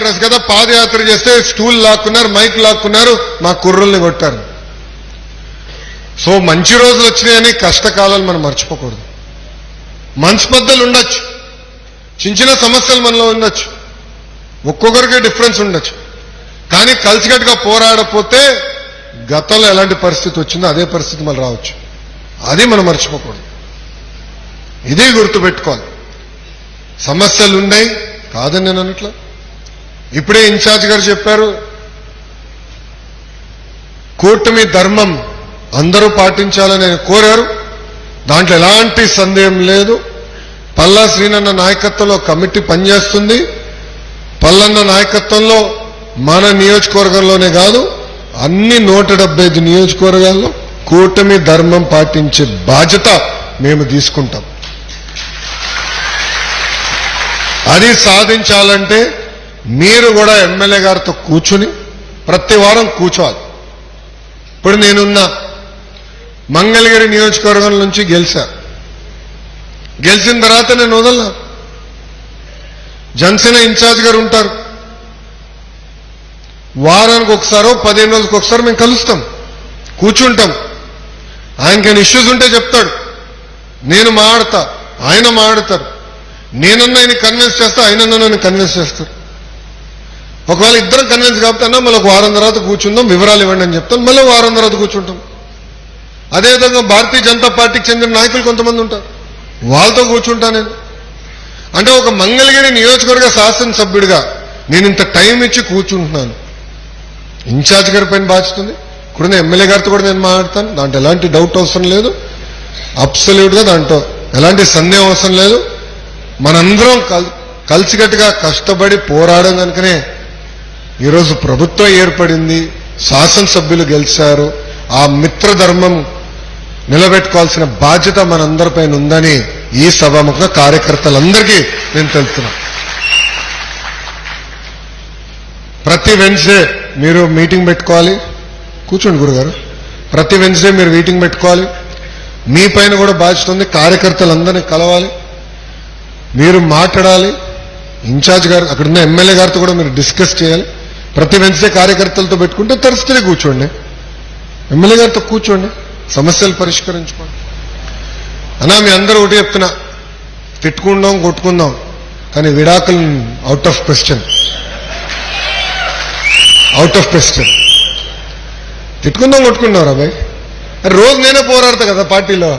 Dress కదా పాదయాత్ర చేస్తే stool లాక్కున్నారు, mic లాక్కున్నారు, మా కుర్రల్ని కొట్టారు. సో మంచి రోజులు వచ్చినాయని కష్టకాలాలు మనం మర్చిపోకూడదు. మనస్పర్ధలు ఉండొచ్చు, చిన్న చిన్న సమస్యలు మనలో ఉండొచ్చు, ఒక్కొక్కరికి డిఫరెన్స్ ఉండొచ్చు. కానీ కలిసికట్టుగా పోరాడపోతే గతంలో ఎలాంటి పరిస్థితి వచ్చిందో అదే పరిస్థితి మళ్ళీ రావచ్చు. అది మనం మర్చిపోకూడదు. ఇదే గుర్తుపెట్టుకోవాలి. సమస్యలు ఉన్నాయి కాదని నేను అన్నట్లు. ఇప్పుడే ఇన్ఛార్జ్ గారు చెప్పారు, కూటమి ధర్మం అందరూ పాటించాలని ఆయన కోరారు. దాంట్లో ఎలాంటి సందేహం లేదు. పల్లా శ్రీనన్న నాయకత్వంలో కమిటీ పనిచేస్తుంది. పల్లన్న నాయకత్వంలో మన నియోజకవర్గంలోనే కాదు అన్ని 175 నియోజకవర్గాల్లో కూటమి ధర్మం పాటించే బాధ్యత మేము తీసుకుంటాం. అది సాధించాలంటే మీరు కూడా ఎమ్మెల్యే గారితో కూర్చుని ప్రతి వారం కూర్చోవాలి. ఇప్పుడు నేనున్న మంగళగిరి నియోజకవర్గం నుంచి గెలిచిన తర్వాత నేను వదలనా. జనసేన ఇన్ఛార్జ్ గారు ఉంటారు, వారానికి ఒకసారో 15 రోజులకు ఒకసారి మేము కలుస్తాం, కూర్చుంటాం. ఆయనకైనా ఇష్యూస్ ఉంటే చెప్తాడు, నేను మాట్లాడతా, ఆయన మాట్లాడతారు. నేనన్నా ఆయన కన్విన్స్ చేస్తా, ఆయనన్నా నన్ను కన్విన్స్ చేస్తారు. ఒకవేళ ఇద్దరం కన్విన్స్ కాకపోతే మళ్ళీ ఒక వారం తర్వాత కూర్చుందాం, వివరాలు ఇవ్వండి అని చెప్తాను, మళ్ళీ వారం తర్వాత కూర్చుంటాం. అదేవిధంగా భారతీయ జనతా పార్టీకి చెందిన నాయకులు కొంతమంది ఉంటారు, వాళ్ళతో కూర్చుంటా నేను. అంటే ఒక మంగళగిరి నియోజకవర్గ శాసనసభ్యుడిగా నేను ఇంత టైం ఇచ్చి కూర్చుంటున్నాను. ఇన్ఛార్జ్ గారి పైన బాధ్యత ఉంది. ఇక్కడున్న ఎమ్మెల్యే గారితో కూడా నేను మాట్లాడతాను, దాంట్లో ఎలాంటి డౌట్ అవసరం లేదు. అబ్సల్యూట్గా దాంట్లో ఎలాంటి సందేహం అవసరం లేదు. మనందరం కలిసికట్టుగా కష్టపడి పోరాడడం కనుకనే ఈరోజు ప్రభుత్వం ఏర్పడింది, శాసనసభ్యులు గెలిచారు. ఆ మిత్రధర్మం నిలబెట్టుకోవాల్సిన బాధ్యత మనందరిపైన ఉందని ఈ సభాముఖంగా కార్యకర్తలందరికీ నేను తెలుస్తున్నా. ప్రతి వెన్స్డే మీరు మీటింగ్ పెట్టుకోవాలి. కూర్చోండి గురుగారు. ప్రతి వెన్స్డే మీరు మీటింగ్ పెట్టుకోవాలి. మీ పైన కూడా బాధ్యత ఉంది. కార్యకర్తలందరినీ కలవాలి, మీరు మాట్లాడాలి. ఇన్ఛార్జ్ గారు అక్కడున్న ఎమ్మెల్యే గారితో కూడా మీరు డిస్కస్ చేయాలి. ప్రతి వెన్స్డే కార్యకర్తలతో పెట్టుకుంటే థర్స్డే కూర్చోండి, ఎమ్మెల్యే గారితో కూర్చోండి, సమస్యలు పరిష్కరించుకోండి. అన్నా మీ అందరూ ఒకటి చెప్తున్నా, తిట్టుకుందాం కొట్టుకుందాం కానీ విడాకులు అవుట్ ఆఫ్ క్వశ్చన్. తిట్టుకుందాం కొట్టుకుందాం రా బాయ్. రోజు నేనే పోరాడతా కదా పార్టీలో.